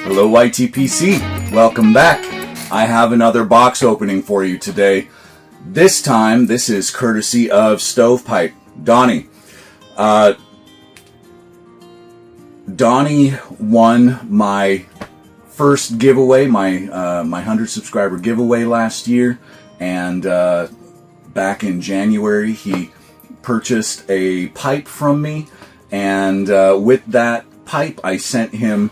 Hello YTPC, welcome back. I have another box opening for you today. This time, this is courtesy of Stovepipe, Donnie. Donnie won my first giveaway, my 100 subscriber giveaway last year, and back in January he purchased a pipe from me, and with that pipe I sent him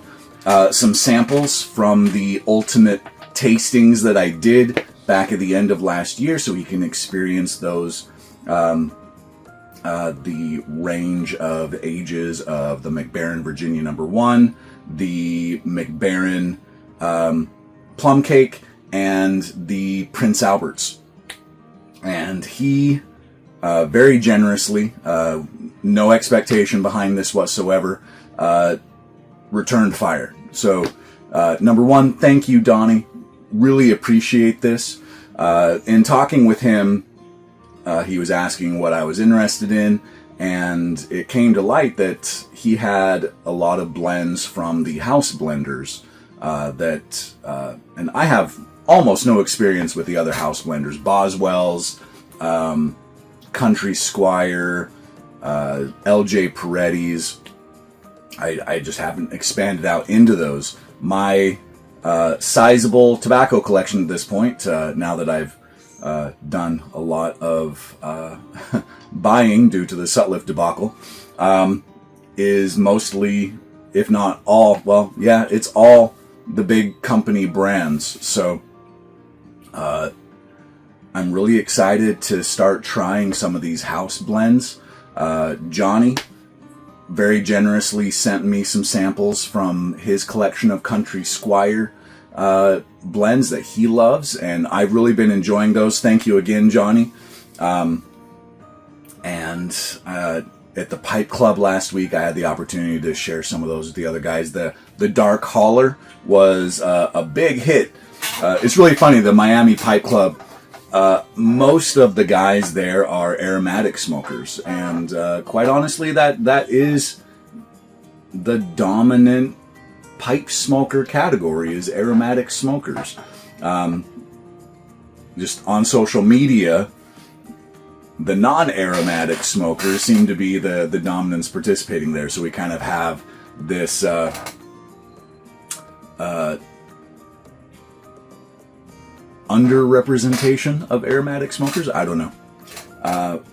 some samples from the ultimate tastings that I did back at the end of last year, so he can experience those, the range of ages of the McBaron Virginia No. 1, the McBaron Plum Cake, and the Prince Alberts. And he very generously, no expectation behind this whatsoever, returned fire. So, number one, thank you, Donnie. Really appreciate this. In talking with him, he was asking what I was interested in, and it came to light that he had a lot of blends from the house blenders and I have almost no experience with the other house blenders. Boswell's, Country Squire, LJ Peretti's. I just haven't expanded out into those. My sizable tobacco collection at this point, now that I've done a lot of buying due to the Sutliff debacle, is mostly, if not all, well, yeah, it's all the big company brands. So I'm really excited to start trying some of these house blends. Johnny very generously sent me some samples from his collection of Country Squire blends that he loves, and I've really been enjoying those. Thank you again, Johnny. And at the Pipe Club last week, I had the opportunity to share some of those with the other guys. The Dark Holler was a big hit. It's really funny, the Miami Pipe Club, most of the guys there are aromatic smokers, and quite honestly, that is the dominant pipe smoker category, is aromatic smokers. Just on social media, the non-aromatic smokers seem to be the dominants participating there, so we kind of have this underrepresentation of aromatic smokers. I don't know.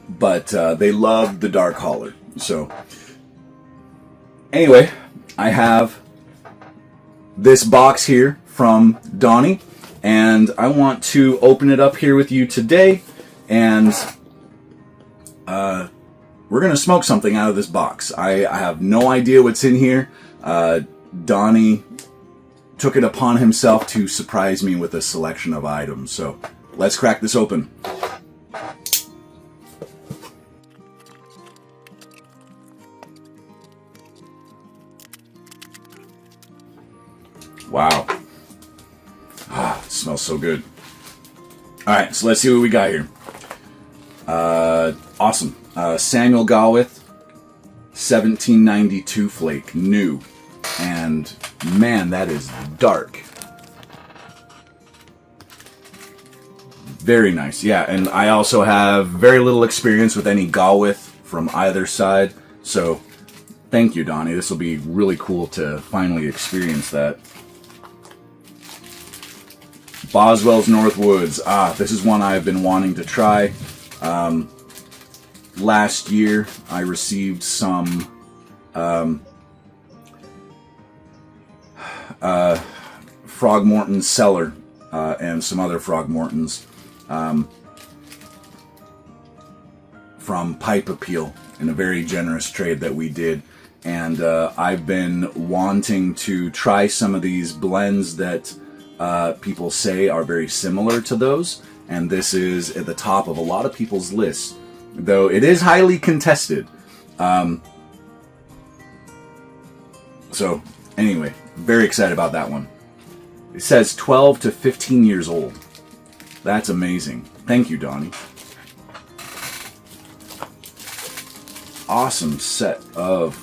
But they love the Dark Holler. So anyway, I have this box here from Donnie, and I want to open it up here with you today, and we're going to smoke something out of this box. I have no idea what's in here. Donnie took it upon himself to surprise me with a selection of items. So let's crack this open. Wow. It smells so good. All right, so let's see what we got here. Awesome. Samuel Gawith 1792 flake, new. And man, that is dark. Very nice. Yeah, and I also have very little experience with any Gawith from either side. So thank you, Donnie. This will be really cool to finally experience that. Boswell's Northwoods. This is one I've been wanting to try. Last year, I received some Frogmorton Cellar and some other Frogmortons from Pipe Appeal in a very generous trade that we did. And I've been wanting to try some of these blends that people say are very similar to those, and this is at the top of a lot of people's lists, though it is highly contested. So anyway, very excited about that one. It says 12 to 15 years old. That's amazing. Thank you, Donnie. Awesome set of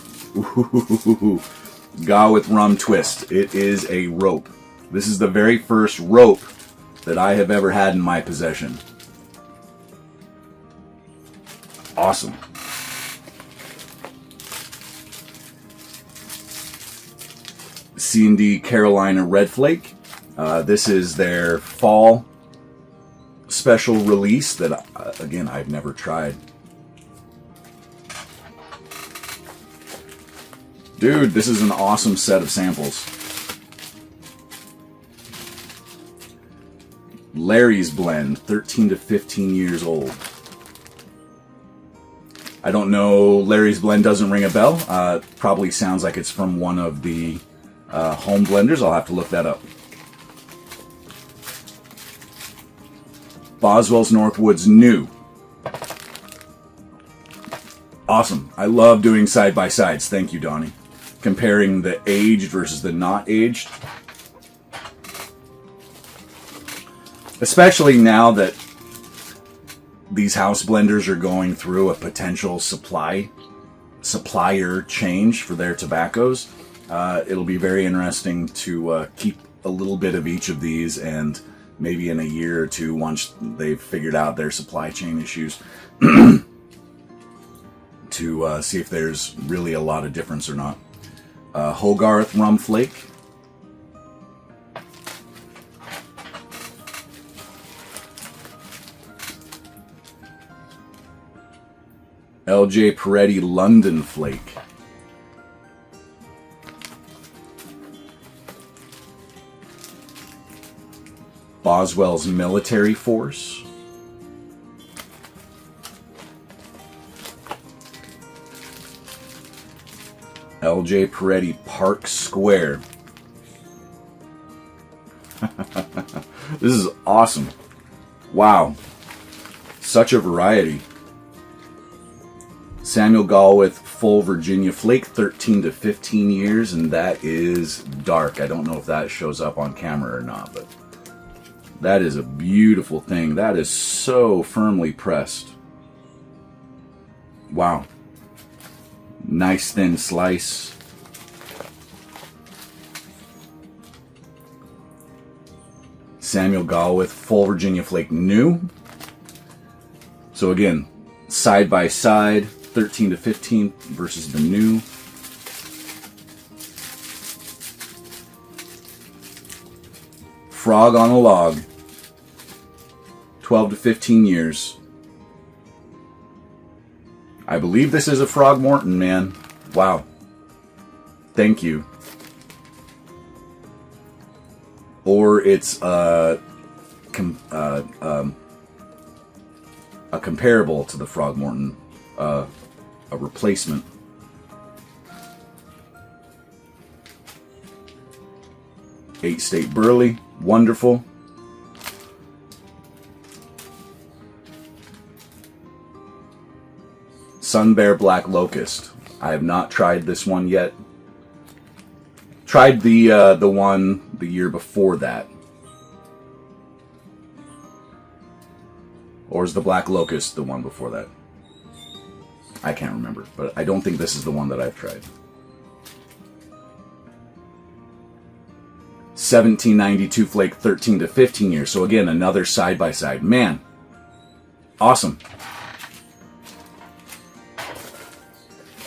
Gawith Rum Twist. It is a rope. This is the very first rope that I have ever had in my possession. Awesome. C&D Carolina Red Flake. This is their fall special release that, again, I've never tried. Dude, this is an awesome set of samples. Larry's Blend, 13 to 15 years old. I don't know, Larry's Blend doesn't ring a bell. Probably sounds like it's from one of the home blenders. I'll have to look that up. Boswell's Northwoods New. Awesome. I love doing side-by-sides. Thank you, Donnie. Comparing the aged versus the not aged. Especially now that these house blenders are going through a potential supplier change for their tobaccos. It'll be very interesting to keep a little bit of each of these, and maybe in a year or two, once they've figured out their supply chain issues, to see if there's really a lot of difference or not. Hoggarth Rum Flake. LJ Peretti London Flake. Boswell's Military Force. LJ Peretti Park Square. This is awesome. Wow. Such a variety. Samuel Gawith Full Virginia Flake, 13 to 15 years, and that is dark. I don't know if that shows up on camera or not, but that is a beautiful thing. That is so firmly pressed. Wow. Nice thin slice. Samuel Gawith Full Virginia Flake New. So again, side by side, 13 to 15 versus the new. Frog on a Log, 12 to 15 years. I believe this is a Frog Morton, man. Wow. Thank you. Or it's a comparable to the Frog Morton, a replacement. Eight State Burley, wonderful. Sun Bear Black Locust. I have not tried this one yet. Tried the one the year before that. Or is the Black Locust the one before that? I can't remember, but I don't think this is the one that I've tried. 1792 Flake, 13 to 15 years. So again, another side-by-side. Man, awesome.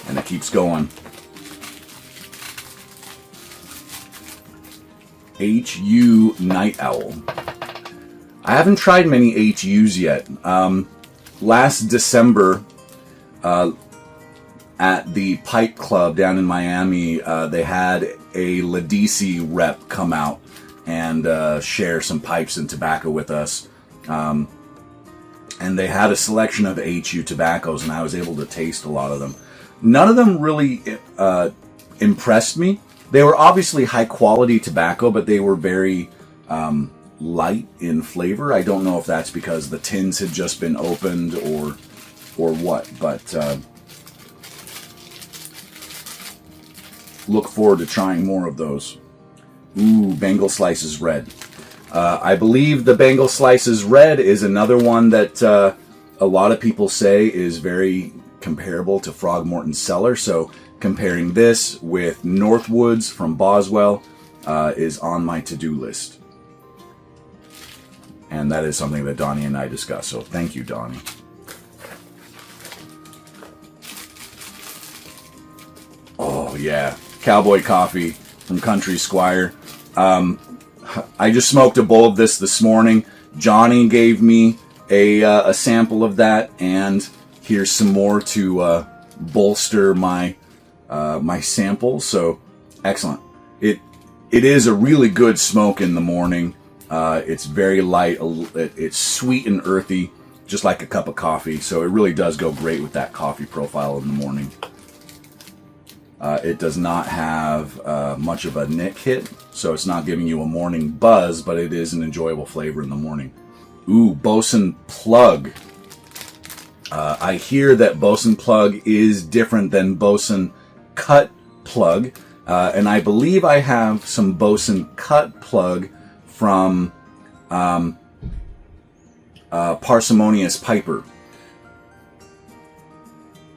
And it keeps going. HU Night Owl. I haven't tried many HUs yet. Last December, at the Pipe Club down in Miami, they had a Ladisi rep come out and share some pipes and tobacco with us. And they had a selection of HU tobaccos, and I was able to taste a lot of them. None of them really impressed me. They were obviously high quality tobacco, but they were very light in flavor. I don't know if that's because the tins had just been opened or what, but look forward to trying more of those. Ooh, Bengal Slices Red. I believe the Bengal Slices Red is another one that a lot of people say is very comparable to Throgmorton's Cellar. So comparing this with Northwoods from Boswell is on my to-do list. And that is something that Donnie and I discussed. So thank you, Donnie. Oh yeah, Cowboy Coffee from Country Squire. I just smoked a bowl of this morning. Johnny gave me a sample of that, and here's some more to bolster my my sample. So excellent. It is a really good smoke in the morning. It's very light. It's sweet and earthy, just like a cup of coffee. So it really does go great with that coffee profile in the morning. It does not have much of a nick hit, so it's not giving you a morning buzz, but it is an enjoyable flavor in the morning. Ooh, Bosun Plug. I hear that Bosun Plug is different than Bosun Cut Plug, and I believe I have some Bosun Cut Plug from Parsimonious Piper.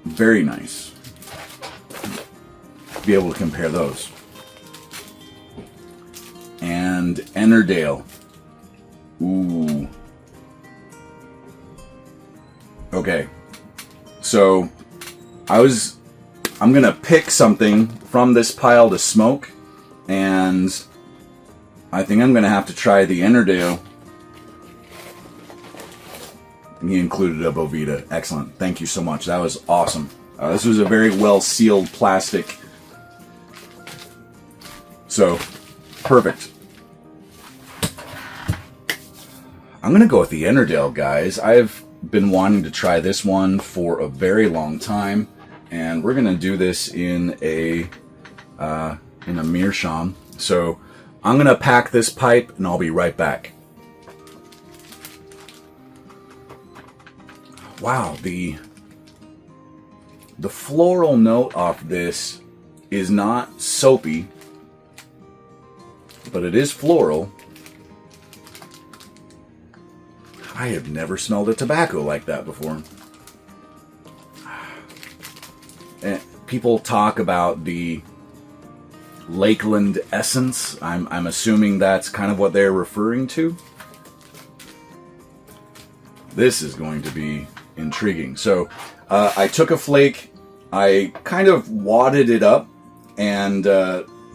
Very nice. Be able to compare those. And Ennerdale. Ooh. Okay. So I'm gonna pick something from this pile to smoke, and I think I'm gonna have to try the Ennerdale. He included a Bovita. Excellent. Thank you so much. That was awesome. This was a very well sealed plastic. So, perfect. I'm going to go with the Ennerdale, guys. I've been wanting to try this one for a very long time, and we're going to do this in a meerschaum. So, I'm going to pack this pipe, and I'll be right back. Wow, the floral note off this is not soapy, but it is floral. I have never smelled a tobacco like that before. And people talk about the Lakeland essence. I'm assuming that's kind of what they're referring to. This is going to be intriguing. So I took a flake, I kind of wadded it up, and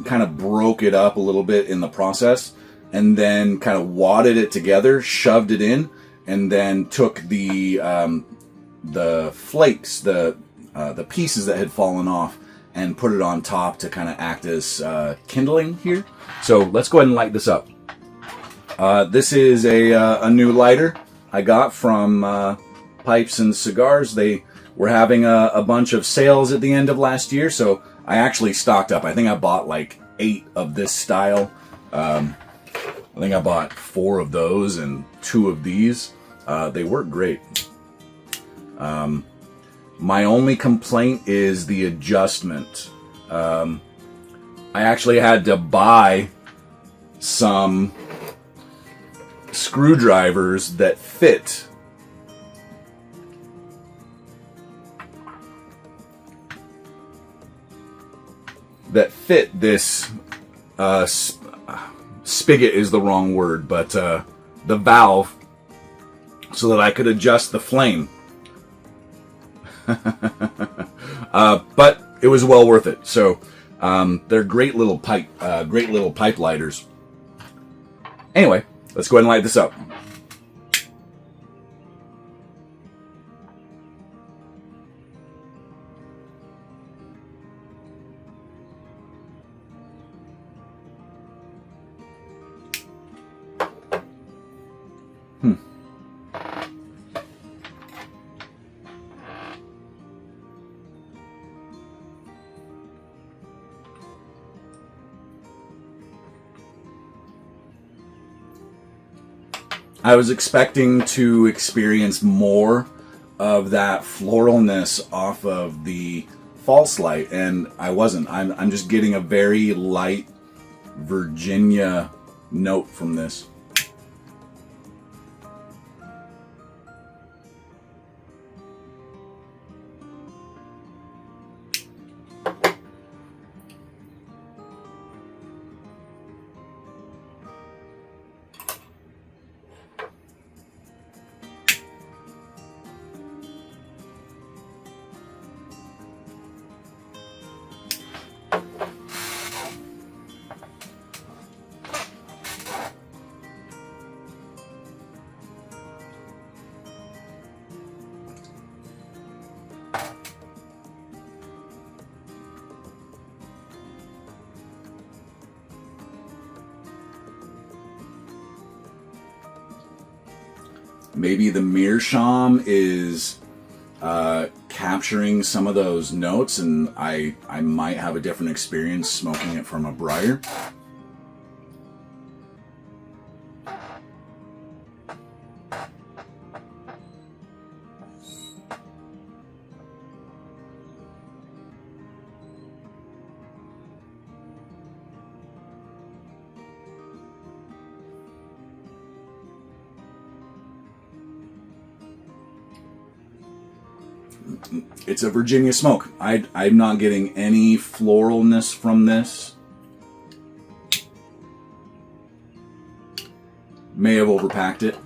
kind of broke it up a little bit in the process, and then kind of wadded it together, shoved it in, and then took the flakes, the pieces that had fallen off, and put it on top to kind of act as kindling here. So let's go ahead and light this up. This is a new lighter I got from Pipes and Cigars. They were having a bunch of sales at the end of last year, so I actually stocked up. I think I bought like 8 of this style. I think I bought 4 of those and 2 of these. They work great. My only complaint is the adjustment. I actually had to buy some screwdrivers that fit this spigot is the wrong word, but the valve, so that I could adjust the flame. But it was well worth it. So they're great little pipe lighters. Anyway, let's go ahead and light this up. I was expecting to experience more of that floralness off of the false light, and I wasn't. I'm just getting a very light Virginia note from this. maybe the meerschaum is capturing some of those notes, and I might have a different experience smoking it from a briar. It's a Virginia smoke. I'm not getting any floralness from this. May have overpacked it.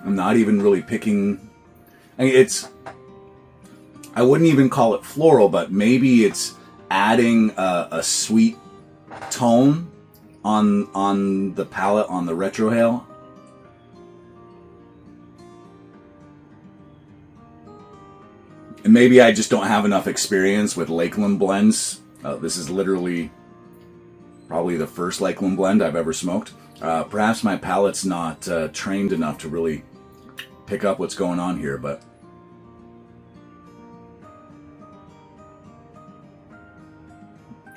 I'm not even really picking. I mean, I wouldn't even call it floral, but maybe it's adding a sweet tone on the palette, on the retrohale. And maybe I just don't have enough experience with Lakeland blends. This is literally probably the first Lakeland blend I've ever smoked. Perhaps my palate's not trained enough to really pick up what's going on here, but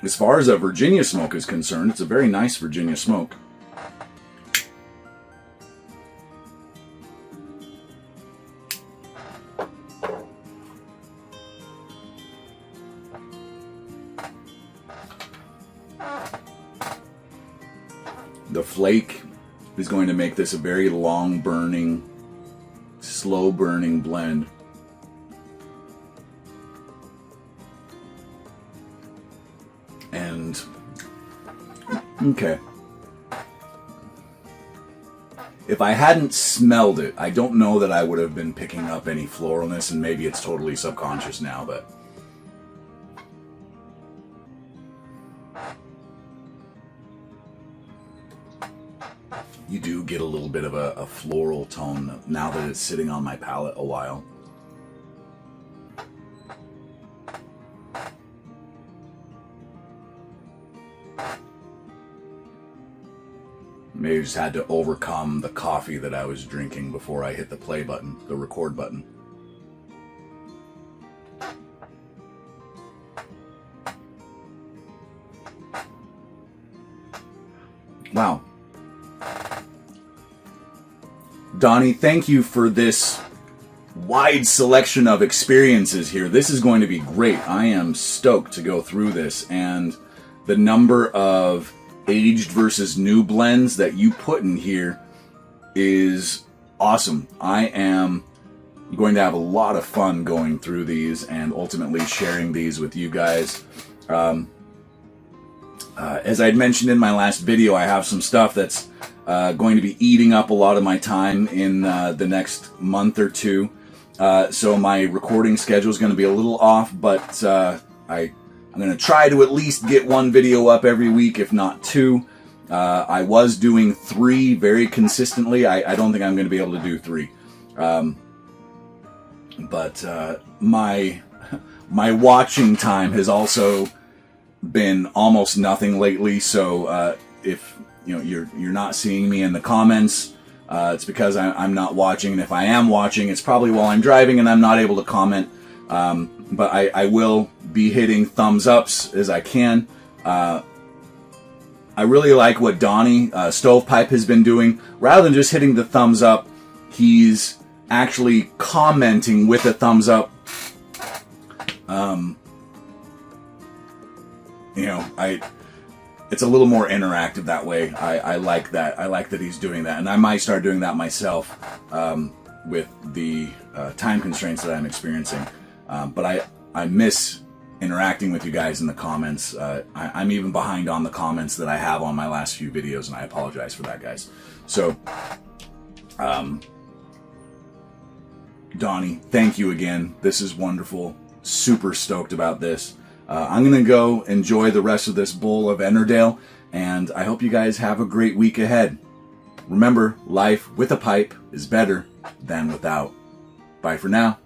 as far as a Virginia smoke is concerned, it's a very nice Virginia smoke. The flake is going to make this a very long burning, slow burning blend. And okay, if I hadn't smelled it, I don't know that I would have been picking up any floralness, and maybe it's totally subconscious now, but you do get a little bit of a floral tone now that it's sitting on my palate a while. Maybe I just had to overcome the coffee that I was drinking before I hit the play button, the record button. Wow. Donnie, thank you for this wide selection of experiences here. This is going to be great. I am stoked to go through this, and the number of aged versus new blends that you put in here is awesome. I am going to have a lot of fun going through these and ultimately sharing these with you guys. As I'd mentioned in my last video, I have some stuff that's going to be eating up a lot of my time in the next month or two. So my recording schedule is going to be a little off, but I'm going to try to at least get one video up every week, if not two. I was doing 3 very consistently. I don't think I'm going to be able to do 3. But my watching time has also been almost nothing lately. So if you're not seeing me in the comments, it's because I'm not watching. And if I am watching, it's probably while I'm driving and I'm not able to comment. But I will be hitting thumbs ups as I can. I really like what Donnie Stovepipe has been doing. Rather than just hitting the thumbs up, he's actually commenting with a thumbs up. It's a little more interactive that way. I like that. I like that he's doing that, and I might start doing that myself with the time constraints that I'm experiencing. But I miss interacting with you guys in the comments. I'm even behind on the comments that I have on my last few videos, and I apologize for that, guys. So, Donnie, thank you again. This is wonderful. Super stoked about this. I'm going to go enjoy the rest of this bowl of Ennerdale, and I hope you guys have a great week ahead. Remember, life with a pipe is better than without. Bye for now.